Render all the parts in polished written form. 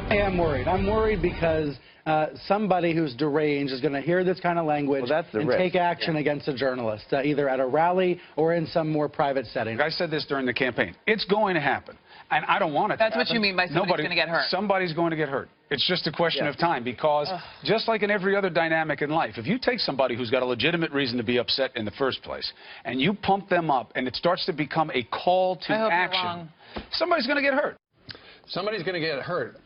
I am worried. I'm worried because somebody who's deranged is going to hear this kind of language and take action against a journalist, either at a rally or in some more private setting. I said this during the campaign. It's going to happen. And I don't want it to happen. That's what you mean by somebody's going to get hurt. Somebody's going to get hurt. It's just a question of time because just like in every other dynamic in life, if you take somebody who's got a legitimate reason to be upset in the first place and you pump them up and it starts to become a call to action, somebody's going to get hurt. Somebody's going to get hurt.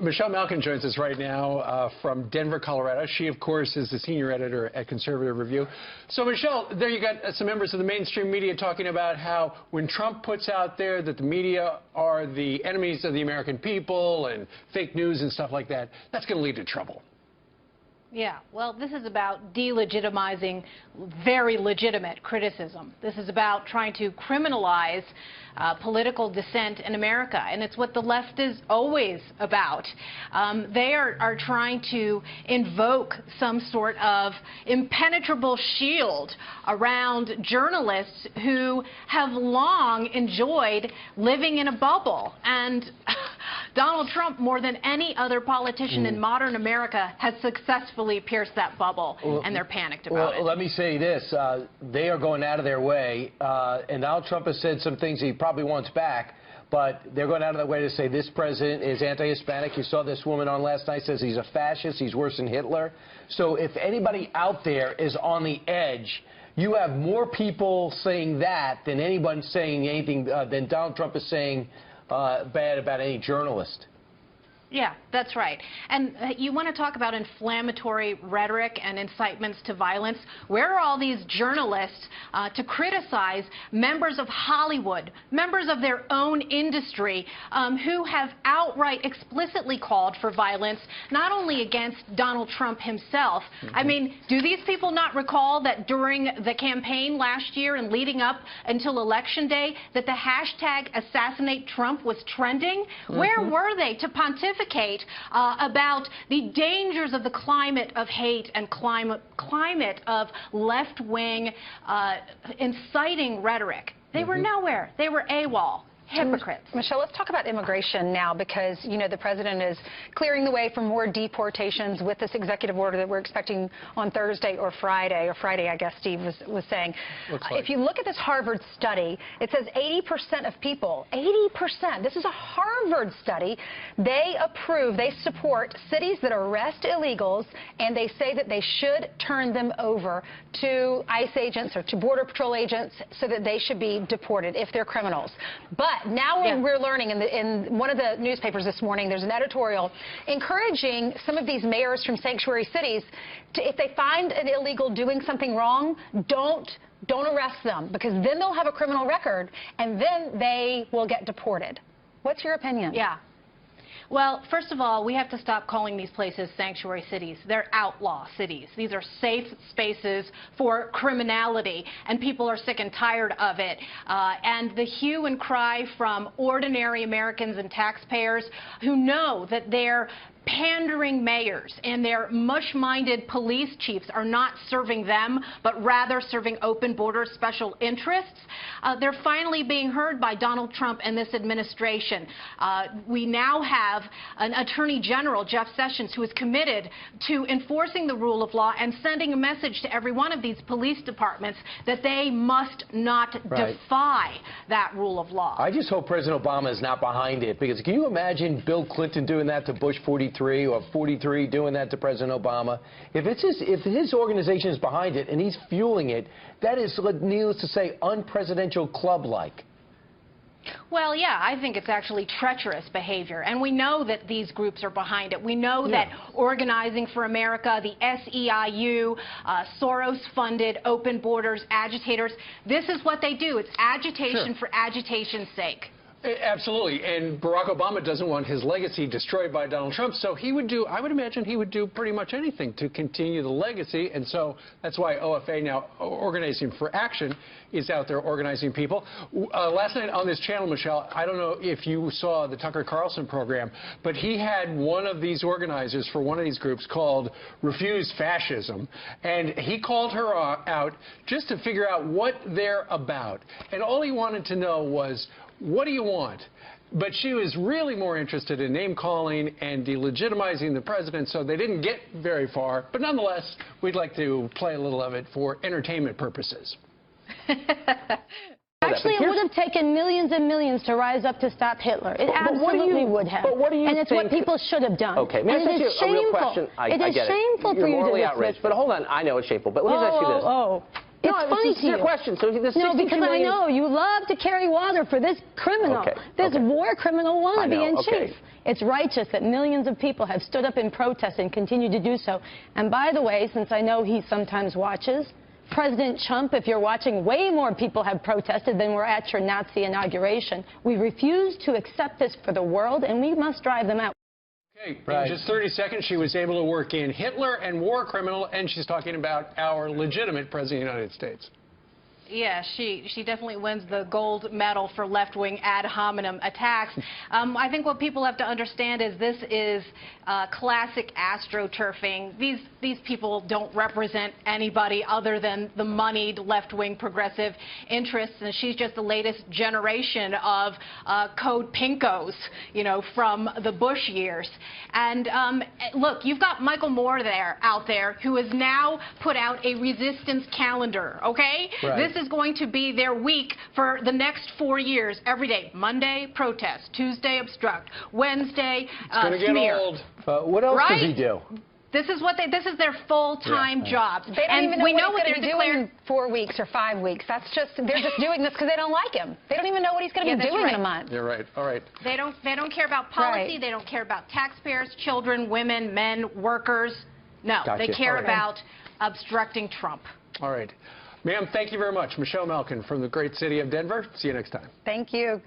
Michelle Malkin joins us right now from Denver, Colorado. She, of course, is the senior editor at Conservative Review. So, Michelle, there you got some members of the mainstream media talking about how when Trump puts out there that the media are the enemies of the American people and fake news and stuff like that, that's going to lead to trouble. Yeah, well, this is about delegitimizing very legitimate criticism. This is about trying to criminalize political dissent in America, and it's what the left is always about. They are trying to invoke some sort of impenetrable shield around journalists who have long enjoyed living in a bubble. And Donald Trump, more than any other politician in modern America, has successfully pierced that bubble, and they're panicked about it. Well, let me say this. They are going out of their way, and Donald Trump has said some things he probably wants back, but they're going out of their way to say this president is anti-Hispanic. You saw this woman on last night says he's a fascist, he's worse than Hitler. So if anybody out there is on the edge, you have more people saying that than anyone saying anything than Donald Trump is saying bad about any journalist. Yeah, that's right. And you want to talk about inflammatory rhetoric and incitements to violence. Where are all these journalists to criticize members of Hollywood, members of their own industry, who have outright explicitly called for violence, not only against Donald Trump himself? I mean, do these people not recall that during the campaign last year and leading up until Election Day that the hashtag assassinate Trump was trending? Where were they to pontificate about the dangers of the climate of hate and climate of left-wing inciting rhetoric? They were nowhere. They were AWOL. Hypocrites. Michelle, let's talk about immigration now because, you know, the president is clearing the way for more deportations with this executive order that we're expecting on Thursday or Friday, I guess Steve was saying. If you look at this Harvard study, it says 80% of people, 80%, this is a Harvard study, they support cities that arrest illegals, and they say that they should turn them over to ICE agents or to Border Patrol agents so that they should be deported if they're criminals. But now we're learning in one of the newspapers this morning, there's an editorial encouraging some of these mayors from sanctuary cities to, if they find an illegal doing something wrong, don't arrest them, because then they'll have a criminal record and then they will get deported. What's your opinion? Yeah. Well, first of all, we have to stop calling these places sanctuary cities. They're outlaw cities. These are safe spaces for criminality, and people are sick and tired of it. And the hue and cry from ordinary Americans and taxpayers who know that they're pandering mayors and their mush-minded police chiefs are not serving them, but rather serving open border special interests. They're finally being heard by Donald Trump and this administration. We now have an Attorney General, Jeff Sessions, who is committed to enforcing the rule of law and sending a message to every one of these police departments that they must not defy that rule of law. I just hope President Obama is not behind it, because can you imagine Bill Clinton doing that to Bush 43 or 43 doing that to President Obama? If his organization is behind it and he's fueling it, that is, needless to say, unpresidential club-like. Well, yeah, I think it's actually treacherous behavior, and we know that these groups are behind it. We know that Organizing for America, the SEIU, Soros-funded open borders agitators, this is what they do. It's agitation for agitation's sake. Absolutely, and Barack Obama doesn't want his legacy destroyed by Donald Trump, so he would do, I would imagine he would do pretty much anything to continue the legacy, and so that's why OFA now, Organizing for Action, is out there organizing people. Last night on this channel, Michelle, I don't know if you saw the Tucker Carlson program, but he had one of these organizers for one of these groups called Refuse Fascism, and he called her out just to figure out what they're about, and all he wanted to know was, what do you want? But she was really more interested in name-calling and delegitimizing the president, so they didn't get very far. But nonetheless, we'd like to play a little of it for entertainment purposes. Actually, it would have taken millions and millions to rise up to stop Hitler. It absolutely would have. But what do you and it's think? what people should have done. Okay, may I ask you a real question? It is shameful for you to morally outraged, but hold on. I know it's shameful, but let me ask you this. It's funny to you. Your question. So the no, because I know you love to carry water for this criminal, this war criminal wannabe in chief. It's righteous that millions of people have stood up in protest and continue to do so. And by the way, since I know he sometimes watches, President Trump, if you're watching, way more people have protested than were at your Nazi inauguration. We refuse to accept this for the world, and we must drive them out. Okay, in just 30 seconds, she was able to work in Hitler and war criminal, and she's talking about our legitimate president of the United States. Yeah, she definitely wins the gold medal for left-wing ad hominem attacks. I think what people have to understand is this is classic astroturfing. These people don't represent anybody other than the moneyed left-wing progressive interests, and she's just the latest generation of Code Pinkos, you know, from the Bush years. And look, you've got Michael Moore out there who has now put out a resistance calendar, okay? Right. This is going to be their week for the next 4 years. Every day, Monday, protest. Tuesday, obstruct. Wednesday, smear. It's going to get old. What else does he do? This is their full-time jobs. They don't even know what he's going to be doing in 4 weeks or 5 weeks. They're just doing this because they don't like him. They don't even know what he's going to be doing in a month. You're right. All right. They don't care about policy. They don't care about taxpayers, children, women, men, workers. No, they care about obstructing Trump. All right. Ma'am, thank you very much. Michelle Malkin from the great city of Denver. See you next time. Thank you.